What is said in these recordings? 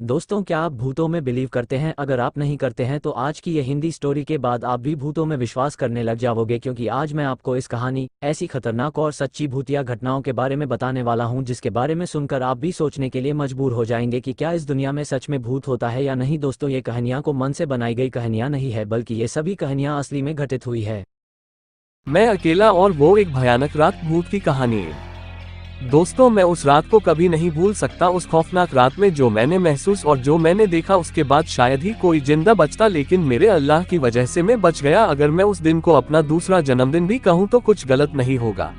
दोस्तों, क्या आप भूतों में बिलीव करते हैं? अगर आप नहीं करते हैं तो आज की ये हिंदी स्टोरी के बाद आप भी भूतों में विश्वास करने लग जाओगे, क्योंकि आज मैं आपको इस कहानी, ऐसी खतरनाक और सच्ची भूतिया घटनाओं के बारे में बताने वाला हूं, जिसके बारे में सुनकर आप भी सोचने के लिए मजबूर हो जाएंगे कि क्या इस दुनिया में सच में भूत होता है या नहीं। दोस्तों, ये कहानियां को मन से बनाई गई कहानियां नहीं है, बल्कि ये सभी कहानियां असली में घटित हुई है। मैं अकेला और वो एक भयानक रात भूत की कहानी है। दोस्तों, मैं उस रात को कभी नहीं भूल सकता। उस खौफनाक रात में जो मैंने महसूस और जो मैंने देखा, उसके बाद शायद ही कोई जिंदा बचता, लेकिन मेरे अल्लाह की वजह से मैं बच गया। अगर मैं उस दिन को अपना दूसरा जन्मदिन भी कहूँ तो कुछ गलत नहीं होगा।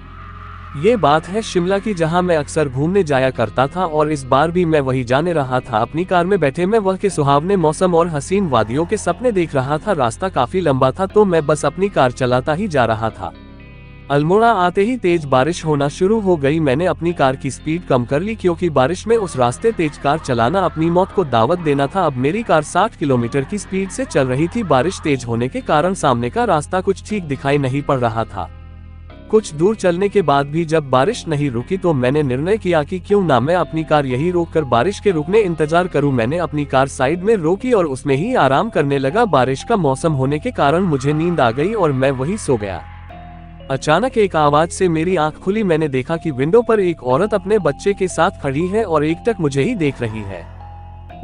ये बात है शिमला की, जहाँ मैं अक्सर घूमने जाया करता था, और इस बार भी मैं वही जाने रहा था। अपनी कार में बैठे मैं वह के सुहावने मौसम और हसीन वादियों के सपने देख रहा था। रास्ता काफी लंबा था, तो मैं बस अपनी कार चलाता ही जा रहा था। अल्मोड़ा आते ही तेज बारिश होना शुरू हो गई। मैंने अपनी कार की स्पीड कम कर ली, क्योंकि बारिश में उस रास्ते तेज कार चलाना अपनी मौत को दावत देना था। अब मेरी कार 60 किलोमीटर की स्पीड से चल रही थी। बारिश तेज होने के कारण सामने का रास्ता कुछ ठीक दिखाई नहीं पड़ रहा था। कुछ दूर चलने के बाद भी जब बारिश नहीं रुकी, तो मैंने निर्णय किया कि क्यों ना मैं अपनी कार यहीं रोककर बारिश के रुकने इंतजार करूं। मैंने अपनी कार साइड में रोकी और उसमें ही आराम करने लगा। बारिश का मौसम होने के कारण मुझे नींद आ गई और मैं वहीं सो गया। अचानक एक आवाज से मेरी आंख खुली। मैंने देखा कि विंडो पर एक औरत अपने बच्चे के साथ खड़ी है और एकटक मुझे ही देख रही है।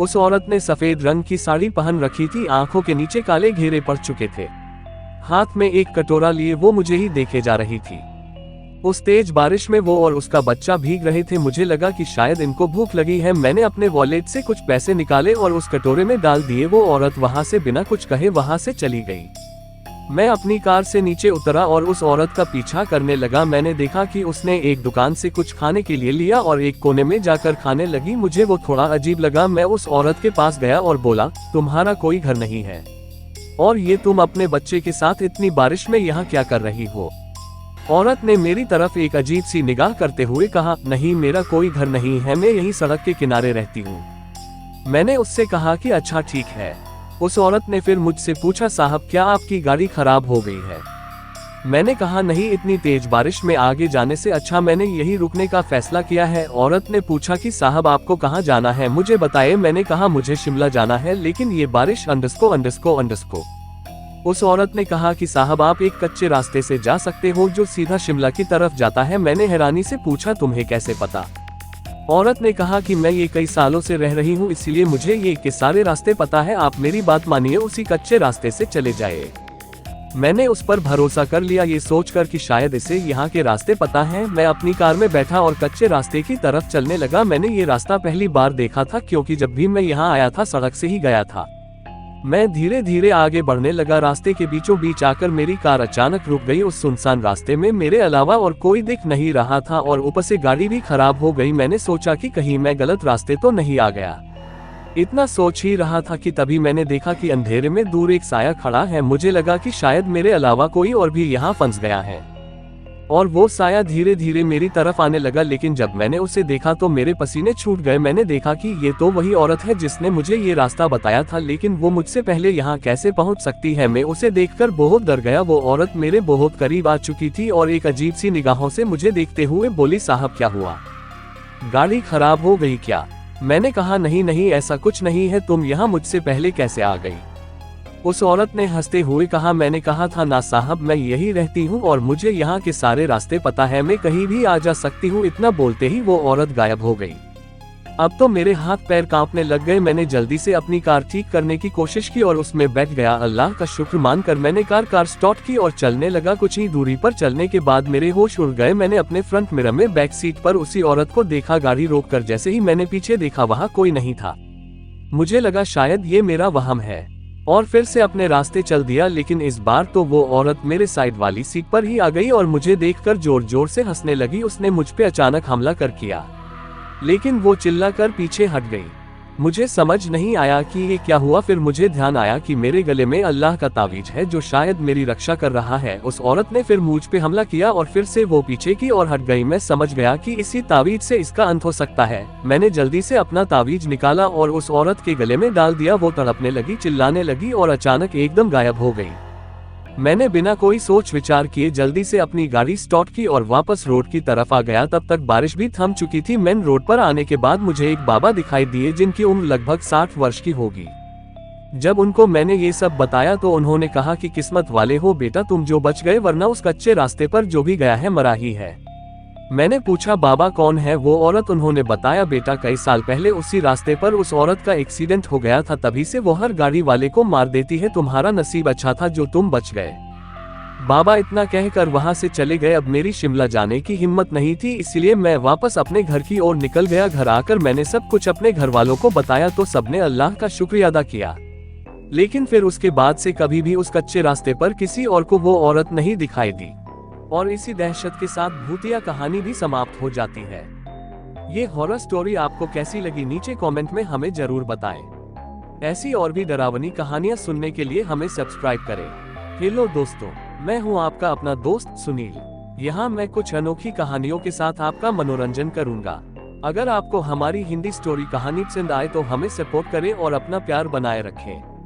उस औरत ने सफेद रंग की साड़ी पहन रखी थी, आंखों के नीचे काले घेरे पड़ चुके थे। हाथ में एक कटोरा लिए वो मुझे ही देखे जा रही थी। उस तेज बारिश में वो और उसका बच्चा भीग रहे थे। मुझे लगा कि शायद इनको भूख लगी है। मैंने अपने वॉलेट से कुछ पैसे निकाले और उस कटोरे में डाल दिए। वो औरत वहां से बिना कुछ कहे वहां से चली गई। मैं अपनी कार से नीचे उतरा और उस औरत का पीछा करने लगा। मैंने देखा कि उसने एक दुकान से कुछ खाने के लिए लिया और एक कोने में जाकर खाने लगी। मुझे वो थोड़ा अजीब लगा। मैं उस औरत के पास गया और बोला, तुम्हारा कोई घर नहीं है? और ये तुम अपने बच्चे के साथ इतनी बारिश में यहाँ क्या कर रही हो? औरत ने मेरी तरफ एक अजीब सी निगाह करते हुए कहा, नहीं, मेरा कोई घर नहीं है, मैं यहीं सड़क के किनारे रहती हूँ। मैंने उससे कहा कि अच्छा ठीक है। उस औरत ने फिर मुझसे पूछा, साहब क्या आपकी गाड़ी खराब हो गई है? मैंने कहा, नहीं, इतनी तेज बारिश में आगे जाने से अच्छा मैंने यही रुकने का फैसला किया है। औरत ने पूछा कि साहब आपको कहाँ जाना है, मुझे बताइए। मैंने कहा, मुझे शिमला जाना है, लेकिन ये बारिश अंडस्को। उस औरत ने कहा कि साहब आप एक कच्चे रास्ते से जा सकते हो जो सीधा शिमला की तरफ जाता है। मैंने हैरानी से पूछा, तुम्हें कैसे पता? औरत ने कहा कि मैं ये कई सालों से रह रही हूँ, इसलिए मुझे ये के सारे रास्ते पता है। आप मेरी बात मानिए, उसी कच्चे रास्ते से चले जाए। मैंने उस पर भरोसा कर लिया, ये सोचकर कि शायद इसे यहाँ के रास्ते पता हैं। मैं अपनी कार में बैठा और कच्चे रास्ते की तरफ चलने लगा। मैंने ये रास्ता पहली बार देखा था, क्योंकि जब भी मैं यहाँ आया था सड़क से ही गया था। मैं धीरे धीरे आगे बढ़ने लगा। रास्ते के बीचों बीच आकर मेरी कार अचानक रुक गई। उस सुनसान रास्ते में मेरे अलावा और कोई दिख नहीं रहा था, और ऊपर से गाड़ी भी खराब हो गई। मैंने सोचा कि कहीं मैं गलत रास्ते तो नहीं आ गया। इतना सोच ही रहा था कि तभी मैंने देखा कि अंधेरे में दूर एक साया खड़ा है। मुझे लगा कि शायद मेरे अलावा कोई और भी यहाँ फंस गया है, और वो साया धीरे धीरे मेरी तरफ आने लगा। लेकिन जब मैंने उसे देखा तो मेरे पसीने छूट गए। मैंने देखा कि ये तो वही औरत है जिसने मुझे ये रास्ता बताया था, लेकिन वो मुझसे पहले यहाँ कैसे पहुँच सकती है? मैं उसे देखकर बहुत डर गया। वो औरत मेरे बहुत करीब आ चुकी थी और एक अजीब सी निगाहों से मुझे देखते हुए बोली, साहब क्या हुआ? गाड़ी खराब हो गई क्या? मैंने कहा, नहीं, ऐसा कुछ नहीं है, तुम यहाँ मुझसे पहले कैसे आ गई? उस औरत ने हंसते हुए कहा, मैंने कहा था ना साहब, मैं यही रहती हूँ और मुझे यहाँ के सारे रास्ते पता है, मैं कहीं भी आ जा सकती हूँ। इतना बोलते ही वो औरत गायब हो गई। अब तो मेरे हाथ पैर कांपने लग गए। मैंने जल्दी से अपनी कार ठीक करने की कोशिश की और उसमें बैठ गया। अल्लाह का शुक्र मानकर मैंने कार स्टार्ट की और चलने लगा। कुछ ही दूरी पर चलने के बाद मेरे होश उड़ गए। मैंने अपने फ्रंट मिरर में बैक सीट पर उसी औरत को देखा। गाड़ी रोककर जैसे ही मैंने पीछे देखा, वहाँ कोई नहीं था। मुझे लगा शायद ये मेरा वहम है, और फिर से अपने रास्ते चल दिया। लेकिन इस बार तो वो औरत मेरे साइड वाली सीट पर ही आ गई और मुझे देखकर जोर जोर से हंसने लगी। उसने मुझ पे अचानक हमला कर किया, लेकिन वो चिल्लाकर पीछे हट गई। मुझे समझ नहीं आया कि ये क्या हुआ। फिर मुझे ध्यान आया कि मेरे गले में अल्लाह का तावीज है जो शायद मेरी रक्षा कर रहा है। उस औरत ने फिर मुझ पे हमला किया और फिर से वो पीछे की ओर हट गई। मैं समझ गया कि इसी तावीज से इसका अंत हो सकता है। मैंने जल्दी से अपना तावीज निकाला और उस औरत के गले में डाल दिया। वो तड़पने लगी, चिल्लाने लगी और अचानक एकदम गायब हो गई। मैंने बिना कोई सोच विचार किए जल्दी से अपनी गाड़ी स्टार्ट की और वापस रोड की तरफ आ गया। तब तक बारिश भी थम चुकी थी। मेन रोड पर आने के बाद मुझे एक बाबा दिखाई दिए जिनकी उम्र लगभग 60 वर्ष की होगी। जब उनको मैंने ये सब बताया तो उन्होंने कहा कि किस्मत वाले हो बेटा तुम जो बच गए, वरना उस कच्चे रास्ते पर जो भी गया है मरा ही है। मैंने पूछा बाबा कौन है वो औरत? उन्होंने बताया बेटा कई साल पहले उसी रास्ते पर उस औरत का एक्सीडेंट हो गया था, तभी से वो हर गाड़ी वाले को मार देती है। तुम्हारा नसीब अच्छा था जो तुम बच गए। बाबा इतना कहकर वहां से चले गए। अब मेरी शिमला जाने की हिम्मत नहीं थी, इसलिए मैं वापस अपने घर की ओर निकल गया। घर आकर मैंने सब कुछ अपने घर वालों को बताया तो सबने अल्लाह का शुक्रिया अदा किया। लेकिन फिर उसके बाद से कभी भी उस कच्चे रास्ते पर किसी और को वो औरत नहीं दिखाई दी। और इसी दहशत के साथ भूतिया कहानी भी समाप्त हो जाती है। ये हॉरर स्टोरी आपको कैसी लगी नीचे कमेंट में हमें जरूर बताएं। ऐसी और भी डरावनी कहानियां सुनने के लिए हमें सब्सक्राइब करें। हेलो दोस्तों, मैं हूं आपका अपना दोस्त सुनील। यहाँ मैं कुछ अनोखी कहानियों के साथ आपका मनोरंजन करूंगा। अगर आपको हमारी हिंदी स्टोरी कहानी पसंद आए तो हमें सपोर्ट करें और अपना प्यार बनाए रखें।